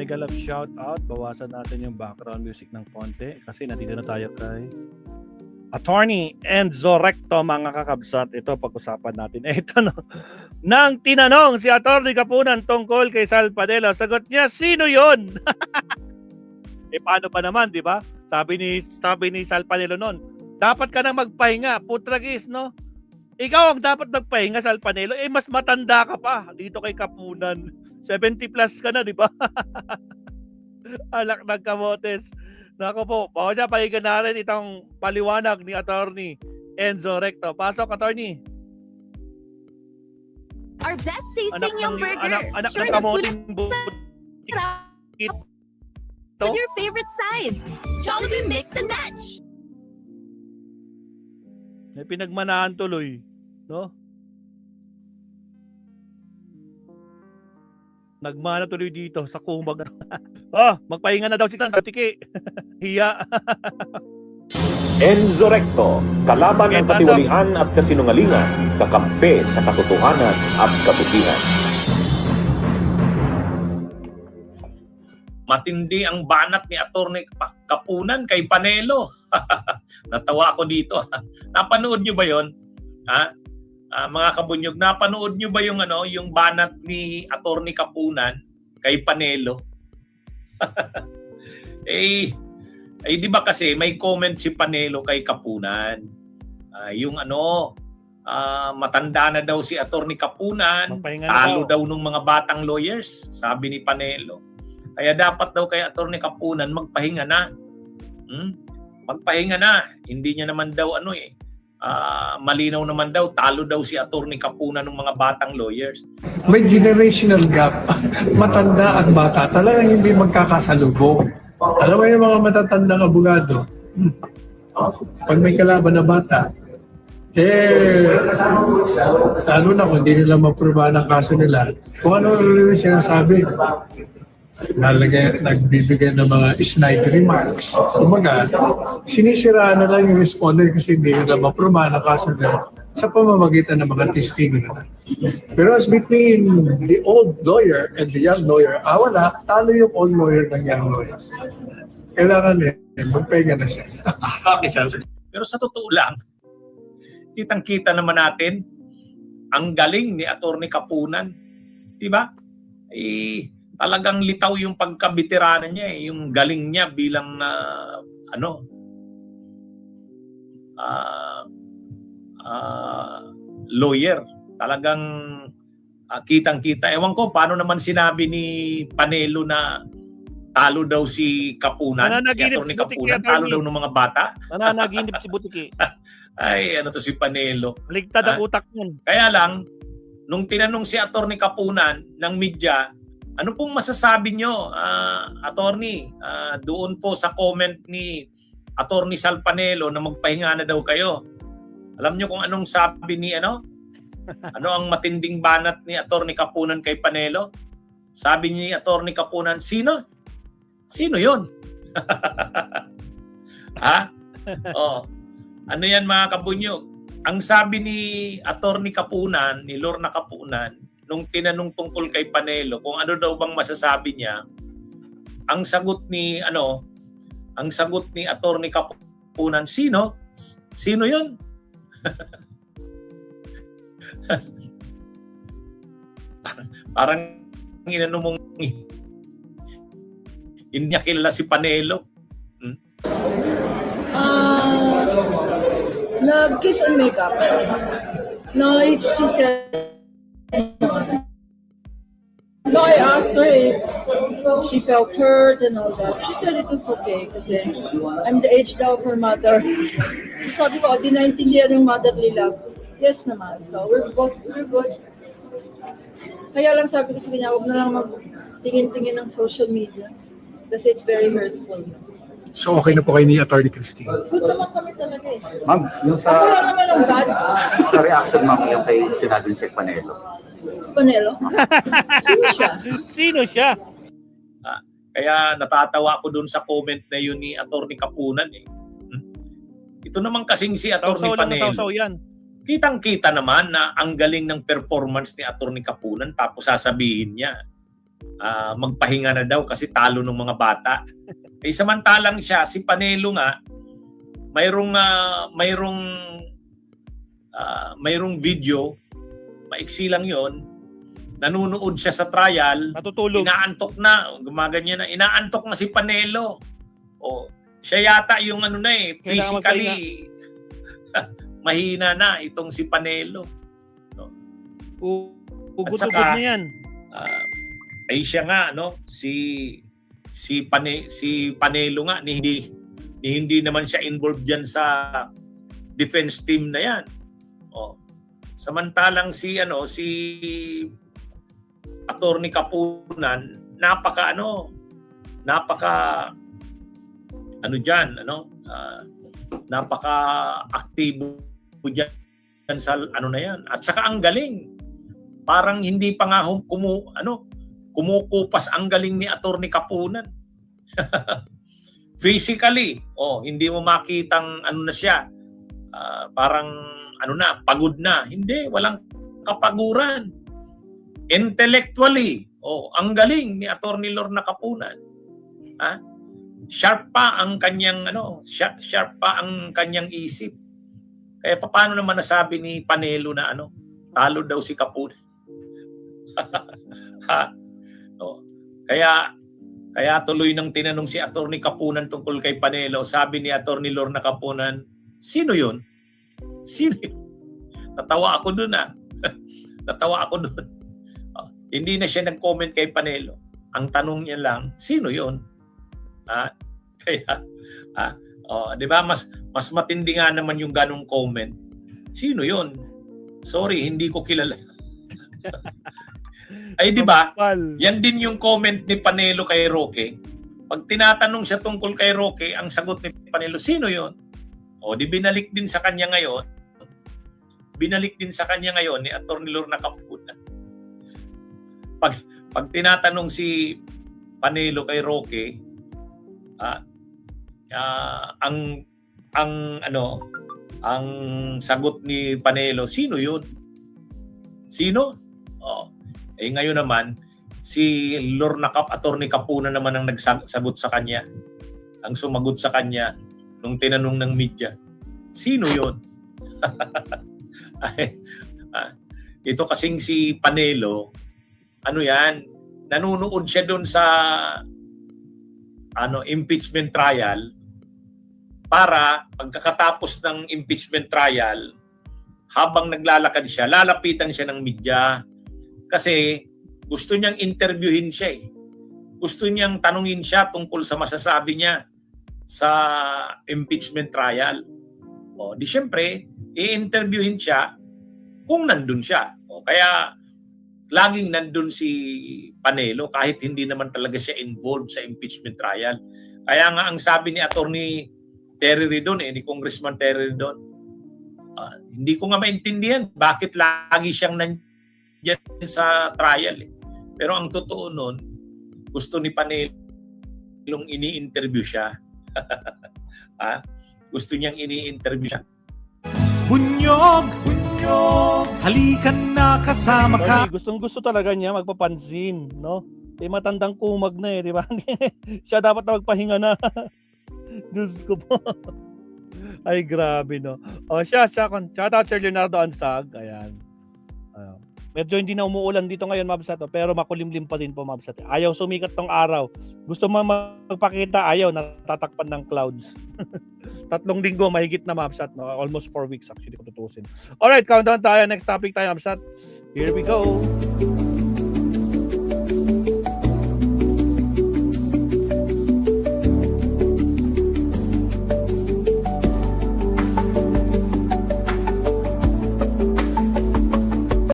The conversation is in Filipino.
mega love shout out. Bawasan natin yung background music ng konti kasi nandito na tayo kay Attorney Enzo Recto, mga kakabsat. Ito pag-usapan natin. Ito no. Nang tinanong si Attorney Kapunan tungkol kay Sal Panelo, sagot niya, sino 'yon? Paano pa naman, 'di ba? Sabi ni Sal Panelo noon, dapat ka nang magpahinga, putragis, no? Ikaw ang dapat magpahinga, Sal Panelo. Mas matanda ka pa dito kay Kapunan. 70 plus ka na, 'di ba? Alak ng kamotes. Nako po, baka siya pakinggan natin itong paliwanag ni Attorney Enzo Recto. Pasok, Attorney. Our best tasting yung burger. Anak Sure ng kamoting butik. With your favorite side. Jollibee Mix and Match. May pinagmanahan tuloy, no? Nagmana tuloy dito sa kumbaga. Magpahinga na daw si Tiki. Hiya. Enzo Recto, kalaban ng katiwalian at kasinungalingan, kakampi sa katotohanan at kabutihan. Matindi ang banat ni Attorney Kapunan kay Panelo. Natawa ako dito. Napanood nyo ba yon? Mga kabunyog, napanood nyo ba yung banat ni Attorney Kapunan kay Panelo? Di ba kasi may comment si Panelo kay Kapunan. Matanda na daw si Attorney Kapunan, talo daw nung mga batang lawyers, sabi ni Panelo. Kaya dapat daw kay Attorney Kapunan magpahinga na. Magpahinga na. Hindi niya naman daw malinaw naman daw, talo daw si Attorney Kapunan ng mga batang lawyers. May generational gap. Matanda at bata talagang hindi magkakasalubong. Alam mo yung mga matatandang abogado, pag may kalaban na bata, lalo na kung hindi nila maprobahan ang kaso nila, kung ano rin sinasabi, nagbibigay ng mga snide remarks. Kumaga, sinisiraan na lang yung respondent kasi hindi nila maprobahan ang kaso nila sa pamamagitan ng mga testigo nila. Pero as between the old lawyer and the young lawyer, wala, talo yung old lawyer ng young lawyer. Kailangan magpahinga na siya. Pero sa totoo lang, kitang-kita naman natin ang galing ni Attorney Kapunan. Diba? Talagang litaw yung pagkabitiranan niya, yung galing niya bilang lawyer. Talagang kitang-kita. Ewan ko paano naman sinabi ni Panelo na talo daw si Kapunan, si Attorney Kapunan, talo daw ng mga bata. Nananaginip si Butiki. Ay, to si Panelo. Ligtad ang utak niyan. Kaya lang, nung tinanong si Attorney Kapunan ng media, ano pong masasabi nyo, Attorney, doon po sa comment ni Attorney Sal Panelo na magpahinga na daw kayo? Alam nyo kung anong sabi ni ano ang matinding banat ni Attorney Kapunan kay Panelo? Sabi ni Attorney Kapunan, sino? Sino yun? Ano yan mga kabunyog? Ang sabi ni Attorney Kapunan, ni Lorna Kapunan, nung tinanong tungkol kay Panelo kung ano daw bang masasabi niya, ang sagot ni Attorney Kapunan, sino? Sino 'yon? Parang inano mong hindi niya kilala si Panelo. Nag-kiss and makeup. No, she said, no, I asked her if she felt hurt and all that. She said it was okay kasi I'm the age daw of her mother. Sabi ko, di naintindihan yung motherly love. Yes naman. So we're good. Kaya lang sabi ko sa kanya, huwag na lang magtingin-tingin ng social media kasi it's very hurtful. So okay na po kayo ni Attorney Christine? Good naman kami talaga eh. Ma'am, yung Ako lang naman ang bad. sa reaction, ma'am, yung kay sinabi ni Sec Panelo. Si Panelo? Sino siya? Sino siya? Kaya natatawa ako dun sa comment na yun ni Attorney Kapunan eh. Ito naman kasing si Attorney Panelo. Sausaw yan. Kitang-kita naman na ang galing ng performance ni Attorney Kapunan tapos sasabihin niya magpahinga na daw kasi talo ng mga bata. Eh samantalang siya, si Panelo nga, mayroong video, maiksi lang 'yon. Nanunood siya sa trial, Natutulog. inaantok na, gumaganyan na, inaantok na si Panelo. O, siya yata yung physically mahina na itong si Panelo. Ugot-ugot At saka, na yan. Ay siya nga si Panelo nga hindi naman siya involved diyan sa defense team na yan. Samantalang si Attorney Kapunan napaka aktibo diyan sa na yan. At saka ang galing. Parang hindi pa nga kumukupas ang galing ni Attorney Kapunan. Physically, hindi mo makitang na siya. Parang pagod na. Hindi, walang kapaguran. Intellectually, ang galing ni Attorney Lorna Kapunan. Sharp pa ang kanyang sharp pa ang kanyang isip. Kaya paano naman nasabi ni Panelo na talo daw si Kapunan? Kaya tuloy nang tinanong si Attorney Kapunan tungkol kay Panelo, sabi ni Attorney Lorna Kapunan, sino yun? Sino yun? Natawa ako dun Natawa ako dun. Hindi na siya nag-comment kay Panelo. Ang tanong niya lang, sino yun? Di ba mas matindi nga naman yung ganong comment. Sino yun? Sorry, hindi ko kilala. Ay, di ba? Yan din yung comment ni Panelo kay Roque. Pag tinatanong siya tungkol kay Roque, ang sagot ni Panelo, sino yun? Di binalik din sa kanya ngayon. Binalik din sa kanya ngayon ni Attorney Lorna Kapunan. Pag tinatanong si Panelo kay Roque, ang sagot ni Panelo, sino yun? Sino? Ngayon naman, si Attorney Kapunan naman ang nagsagot sa kanya. Ang sumagot sa kanya nung tinanong ng media, sino yun? Ito kasing si Panelo, nanunood siya doon sa impeachment trial para pagkatapos ng impeachment trial, habang naglalakad siya, lalapitan siya ng media kasi gusto niyang interviewin siya. Gusto niyang tanungin siya tungkol sa masasabi niya sa impeachment trial. Di syempre, i-interviewin siya kung nandun siya. Kaya laging nandun si Panelo kahit hindi naman talaga siya involved sa impeachment trial. Kaya nga ang sabi ni Attorney Terry Ridon, ni Congressman Terry Ridon, hindi ko nga maintindihan bakit lagi siyang nandiyan sa trial. Pero ang totoo nun, gusto ni Panelong ini-interview siya. Gusto niyang ini-interview siya. Bunyog! Halikan na kasama ka. Gustong-gusto talaga niya magpapansin, no? Matandang kumag na di ba? Siya dapat na magpahinga na. Diyos ko po. Ay, grabe, no? Shout out Sir Leonardo Ansag. Ayan. Medyo hindi na umuulan dito ngayon, Mabsat, pero makulimlim pa din po, Mabsat. Ayaw sumikat tong araw. Gusto mo magpakita, ayaw, natatakpan ng clouds. 3 linggo, mahigit na, Mabsat. No? Almost 4 weeks, actually, kung tutusin. Alright, countdown tayo. Next topic tayo, Mabsat. Here we go.